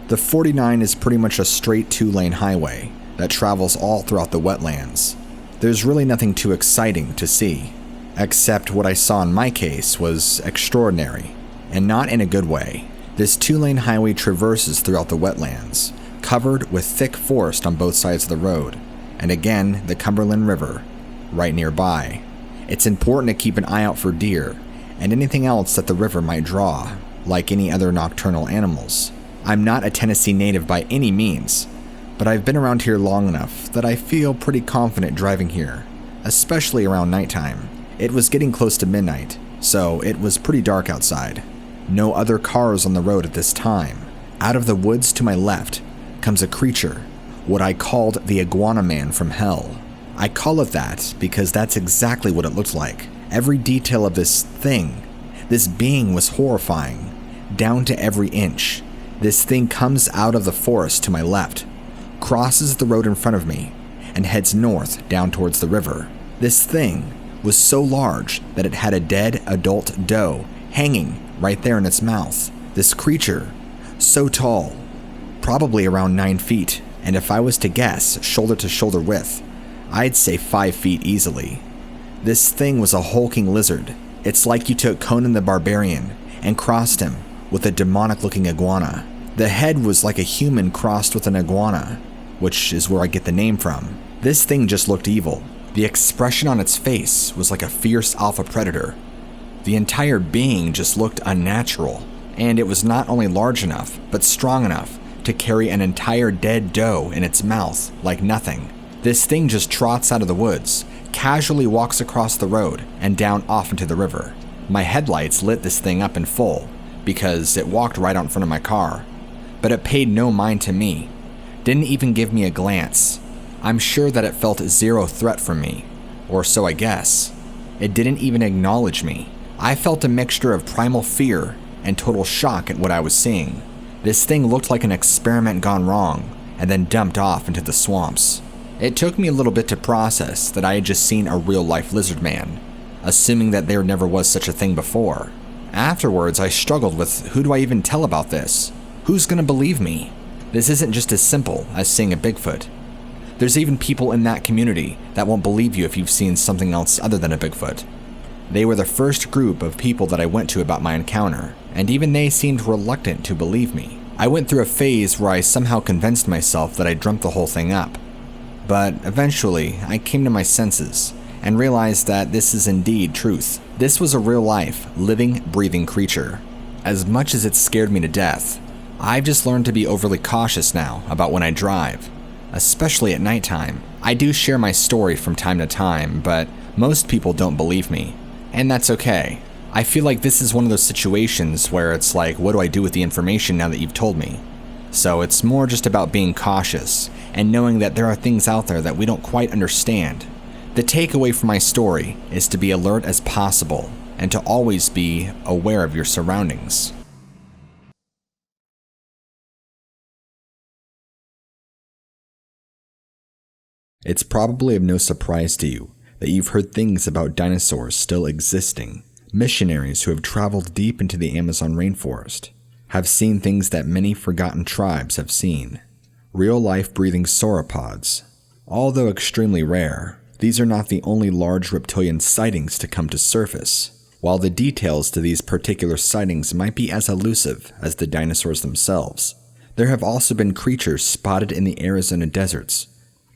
The 49 is pretty much a straight 2-lane highway that travels all throughout the wetlands. There's really nothing too exciting to see, except what I saw in my case was extraordinary, and not in a good way. This 2-lane highway traverses throughout the wetlands, covered with thick forest on both sides of the road, and again, the Cumberland River, right nearby. It's important to keep an eye out for deer, and anything else that the river might draw, like any other nocturnal animals. I'm not a Tennessee native by any means, but I've been around here long enough that I feel pretty confident driving here, especially around nighttime. It was getting close to midnight, so it was pretty dark outside. No other cars on the road at this time. Out of the woods to my left comes a creature, what I called the Iguana Man from hell. I call it that because that's exactly what it looked like. Every detail of this thing, this being was horrifying, down to every inch. This thing comes out of the forest to my left, crosses the road in front of me, and heads north down towards the river. This thing was so large that it had a dead adult doe hanging right there in its mouth. This creature, so tall, probably around 9 feet, and if I was to guess, shoulder to shoulder width, I'd say 5 feet easily. This thing was a hulking lizard. It's like you took Conan the Barbarian and crossed him with a demonic-looking iguana. The head was like a human crossed with an iguana, which is where I get the name from. This thing just looked evil. The expression on its face was like a fierce alpha predator. The entire being just looked unnatural, and it was not only large enough, but strong enough to carry an entire dead doe in its mouth like nothing. This thing just trots out of the woods, casually walks across the road and down off into the river. My headlights lit this thing up in full because it walked right out in front of my car, but it paid no mind to me, didn't even give me a glance. I'm sure that it felt zero threat from me, or so I guess. It didn't even acknowledge me. I felt a mixture of primal fear and total shock at what I was seeing. This thing looked like an experiment gone wrong and then dumped off into the swamps. It took me a little bit to process that I had just seen a real-life lizard man, assuming that there never was such a thing before. Afterwards, I struggled with who do I even tell about this? Who's gonna believe me? This isn't just as simple as seeing a Bigfoot. There's even people in that community that won't believe you if you've seen something else other than a Bigfoot. They were the first group of people that I went to about my encounter, and even they seemed reluctant to believe me. I went through a phase where I somehow convinced myself that I dreamt the whole thing up. But eventually, I came to my senses and realized that this is indeed truth. This was a real-life, living, breathing creature. As much as it scared me to death, I've just learned to be overly cautious now about when I drive, especially at nighttime. I do share my story from time to time, but most people don't believe me, and that's okay. I feel like this is one of those situations where it's like, what do I do with the information now that you've told me? So it's more just about being cautious and knowing that there are things out there that we don't quite understand. The takeaway from my story is to be alert as possible and to always be aware of your surroundings. It's probably of no surprise to you that you've heard things about dinosaurs still existing. Missionaries who have traveled deep into the Amazon rainforest have seen things that many forgotten tribes have seen. Real-life breathing sauropods. Although extremely rare, these are not the only large reptilian sightings to come to surface. While the details to these particular sightings might be as elusive as the dinosaurs themselves, there have also been creatures spotted in the Arizona deserts,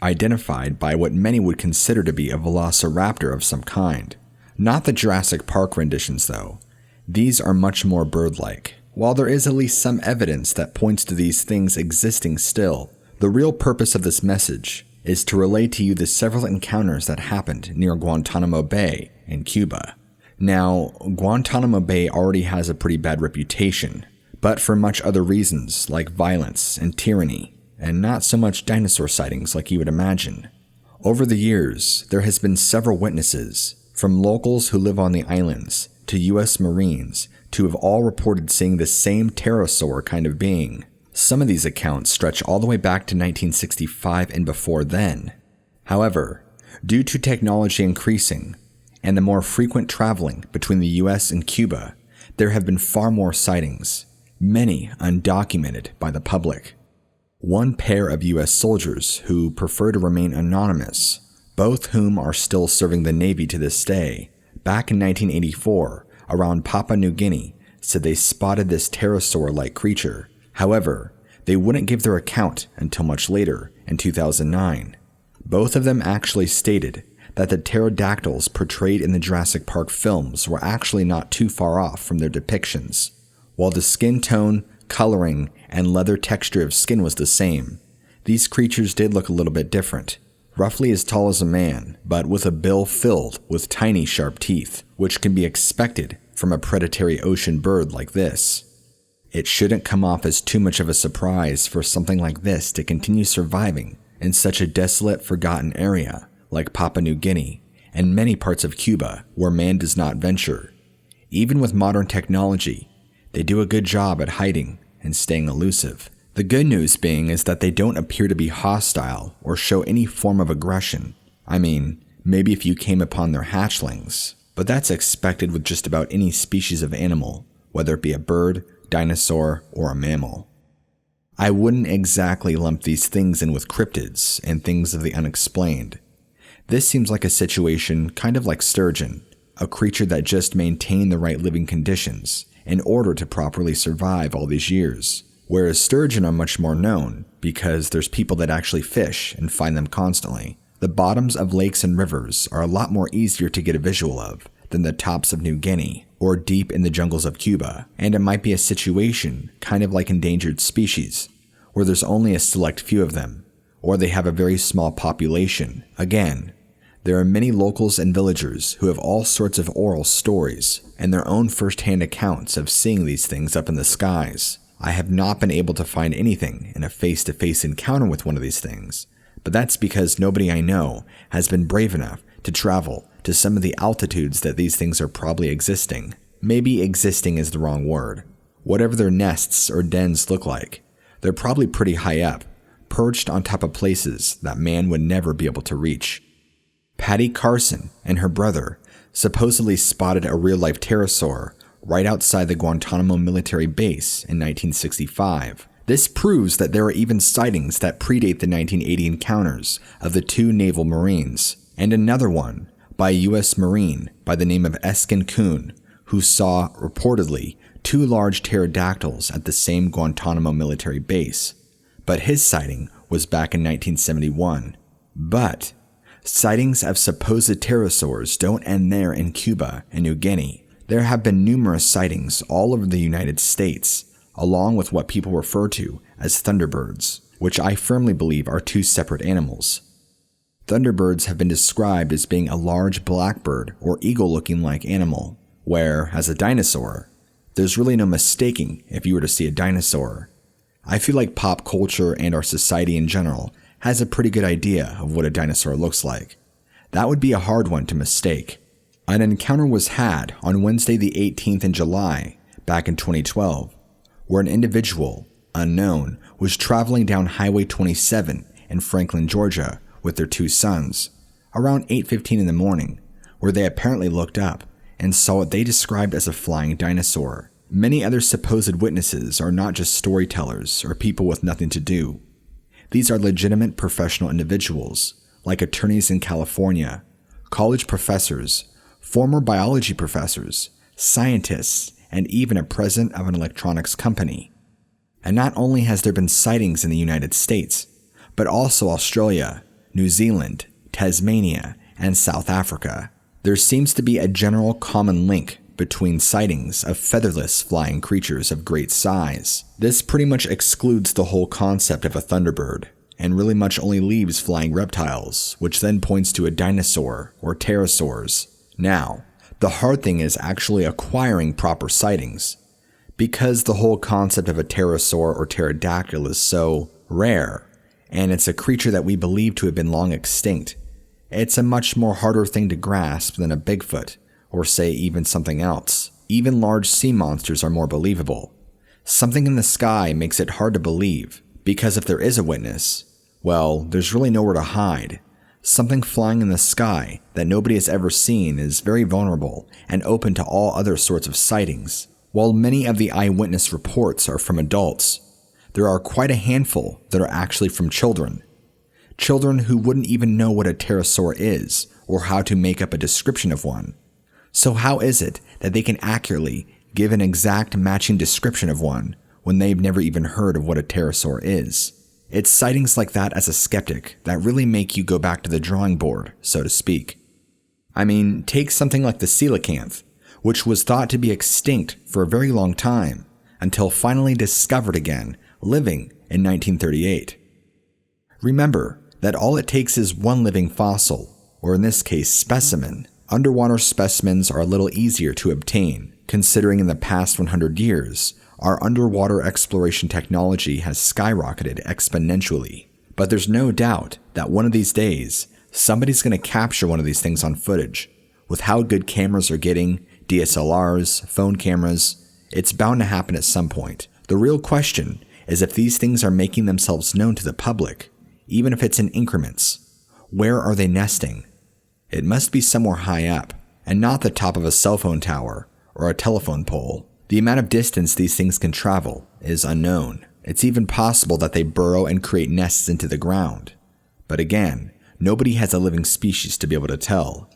identified by what many would consider to be a velociraptor of some kind. Not the Jurassic Park renditions, though. These are much more bird-like. While there is at least some evidence that points to these things existing still, the real purpose of this message is to relay to you the several encounters that happened near Guantanamo Bay in Cuba. Now, Guantanamo Bay already has a pretty bad reputation, but for much other reasons like violence and tyranny, and not so much dinosaur sightings like you would imagine. Over the years, there has been several witnesses, from locals who live on the islands to US Marines, to have all reported seeing the same pterosaur kind of being. Some of these accounts stretch all the way back to 1965 and before then. However, due to technology increasing and the more frequent traveling between the US and Cuba, there have been far more sightings. many undocumented by the public. One pair of U.S. soldiers who prefer to remain anonymous, both whom are still serving the Navy to this day, back in 1984, around Papua New Guinea, said they spotted this pterosaur-like creature. However, they wouldn't give their account until much later, in 2009. Both of them actually stated that the pterodactyls portrayed in the Jurassic Park films were actually not too far off from their depictions. While the skin tone, coloring, and leather texture of skin was the same, these creatures did look a little bit different. Roughly as tall as a man, but with a bill filled with tiny sharp teeth, which can be expected from a predatory ocean bird like this. It shouldn't come off as too much of a surprise for something like this to continue surviving in such a desolate, forgotten area like Papua New Guinea and many parts of Cuba where man does not venture. Even with modern technology, they do a good job at hiding and staying elusive. The good news being is that they don't appear to be hostile or show any form of aggression. I mean, maybe if you came upon their hatchlings, but that's expected with just about any species of animal, whether it be a bird, dinosaur, or a mammal. I wouldn't exactly lump these things in with cryptids and things of the unexplained. This seems like a situation kind of like sturgeon, a creature that just maintained the right living conditions in order to properly survive all these years. Whereas sturgeon are much more known because there's people that actually fish and find them constantly. The bottoms of lakes and rivers are a lot more easier to get a visual of than the tops of New Guinea or deep in the jungles of Cuba, and it might be a situation kind of like endangered species, where there's only a select few of them, or they have a very small population. Again, there are many locals and villagers who have all sorts of oral stories and their own first-hand accounts of seeing these things up in the skies. I have not been able to find anything in a face-to-face encounter with one of these things, but that's because nobody I know has been brave enough to travel to some of the altitudes that these things are probably existing. Maybe existing is the wrong word. Whatever their nests or dens look like, they're probably pretty high up, perched on top of places that man would never be able to reach. Patty Carson and her brother supposedly spotted a real-life pterosaur right outside the Guantanamo military base in 1965. This proves that there are even sightings that predate the 1980 encounters of the two naval Marines, and another one by a U.S. Marine by the name of Eskin Kuhn, who saw, reportedly, two large pterodactyls at the same Guantanamo military base. But his sighting was back in 1971. But sightings of supposed pterosaurs don't end there in Cuba and New Guinea. There have been numerous sightings all over the United States, along with what people refer to as thunderbirds, which I firmly believe are two separate animals. Thunderbirds have been described as being a large blackbird or eagle-looking like animal, where, as a dinosaur, there's really no mistaking if you were to see a dinosaur. I feel like pop culture and our society in general has a pretty good idea of what a dinosaur looks like. That would be a hard one to mistake. An encounter was had on Wednesday the 18th in July, back in 2012, where an individual, unknown, was traveling down Highway 27 in Franklin, Georgia with their two sons, around 8:15 in the morning, where they apparently looked up and saw what they described as a flying dinosaur. Many other supposed witnesses are not just storytellers or people with nothing to do. These are legitimate professional individuals, like attorneys in California, college professors, former biology professors, scientists, and even a president of an electronics company. And not only has there been sightings in the United States, but also Australia, New Zealand, Tasmania, and South Africa. There seems to be a general common link between sightings of featherless flying creatures of great size. This pretty much excludes the whole concept of a thunderbird, and really much only leaves flying reptiles, which then points to a dinosaur or pterosaurs. Now, the hard thing is actually acquiring proper sightings. Because the whole concept of a pterosaur or pterodactyl is so rare, and it's a creature that we believe to have been long extinct, it's a much more harder thing to grasp than a Bigfoot, or say even something else. Even large sea monsters are more believable. Something in the sky makes it hard to believe, because if there is a witness, well, there's really nowhere to hide. Something flying in the sky that nobody has ever seen is very vulnerable and open to all other sorts of sightings. While many of the eyewitness reports are from adults, there are quite a handful that are actually from children. Children who wouldn't even know what a pterosaur is or how to make up a description of one. So how is it that they can accurately give an exact matching description of one when they've never even heard of what a pterosaur is? It's sightings like that as a skeptic that really make you go back to the drawing board, so to speak. I mean, take something like the coelacanth, which was thought to be extinct for a very long time, until finally discovered again, living in 1938. Remember that all it takes is one living fossil, or in this case specimen. Underwater specimens are a little easier to obtain, considering in the past 100 years, our underwater exploration technology has skyrocketed exponentially. But there's no doubt that one of these days, somebody's going to capture one of these things on footage. With how good cameras are getting, DSLRs, phone cameras, it's bound to happen at some point. The real question is if these things are making themselves known to the public, even if it's in increments. Where are they nesting? It must be somewhere high up, and not the top of a cell phone tower or a telephone pole. The amount of distance these things can travel is unknown. It's even possible that they burrow and create nests into the ground. But again, nobody has a living species to be able to tell.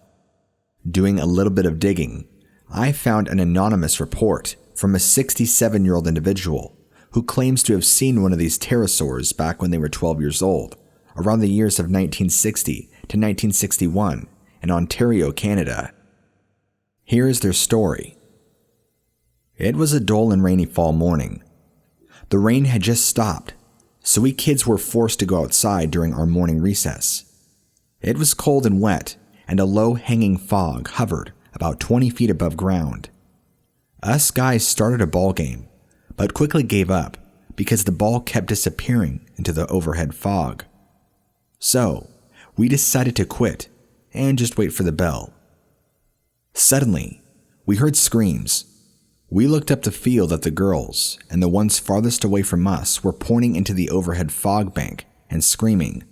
Doing a little bit of digging, I found an anonymous report from a 67-year-old individual who claims to have seen one of these pterosaurs back when they were 12 years old, around the years of 1960 to 1961 in Ontario, Canada. Here is their story. It was a dull and rainy fall morning. The rain had just stopped, so we kids were forced to go outside during our morning recess. It was cold and wet, and a low-hanging fog hovered about 20 feet above ground. Us guys started a ball game, but quickly gave up because the ball kept disappearing into the overhead fog. So, we decided to quit and just wait for the bell. Suddenly, we heard screams. We looked up the field at the girls, and the ones farthest away from us were pointing into the overhead fog bank and screaming.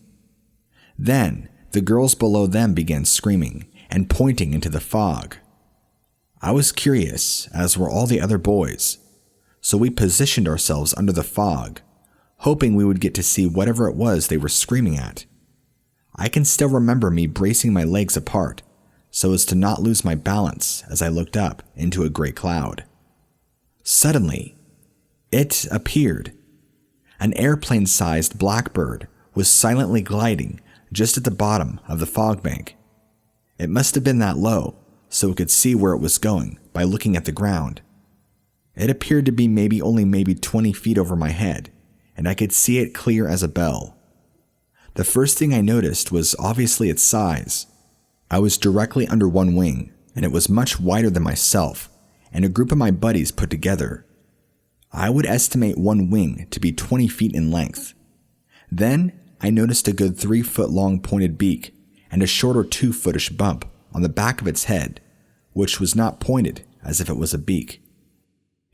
Then, the girls below them began screaming and pointing into the fog. I was curious, as were all the other boys, so we positioned ourselves under the fog, hoping we would get to see whatever it was they were screaming at. I can still remember me bracing my legs apart so as to not lose my balance as I looked up into a gray cloud. Suddenly, it appeared. An airplane-sized blackbird was silently gliding just at the bottom of the fog bank. It must have been that low, so we could see where it was going by looking at the ground. It appeared to be maybe 20 feet over my head, and I could see it clear as a bell. The first thing I noticed was obviously its size. I was directly under one wing, and it was much wider than myself and a group of my buddies put together. I would estimate one wing to be 20 feet in length. Then I noticed a good 3-foot-long pointed beak and a shorter 2-footish bump on the back of its head, which was not pointed as if it was a beak.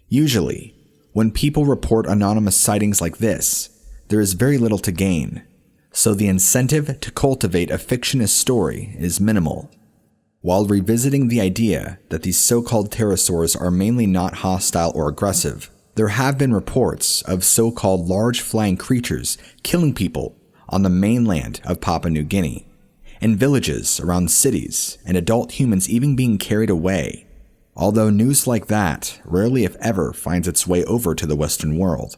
Usually, when people report anonymous sightings like this, there is very little to gain, so the incentive to cultivate a fictionist story is minimal. While revisiting the idea that these so-called pterosaurs are mainly not hostile or aggressive, there have been reports of so-called large flying creatures killing people on the mainland of Papua New Guinea, in villages around cities, and adult humans even being carried away. Although news like that rarely if ever finds its way over to the Western world,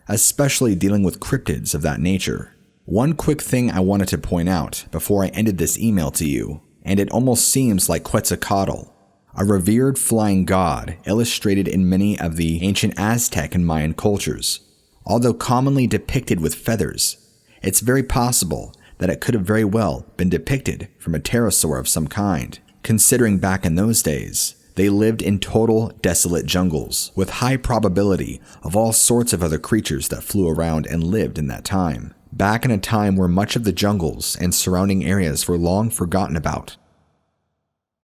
especially dealing with cryptids of that nature. One quick thing I wanted to point out before I ended this email to you, and it almost seems like Quetzalcoatl, a revered flying god illustrated in many of the ancient Aztec and Mayan cultures. Although commonly depicted with feathers, it's very possible that it could have very well been depicted from a pterosaur of some kind, considering back in those days, they lived in total desolate jungles with high probability of all sorts of other creatures that flew around and lived in that time. Back in a time where much of the jungles and surrounding areas were long forgotten about,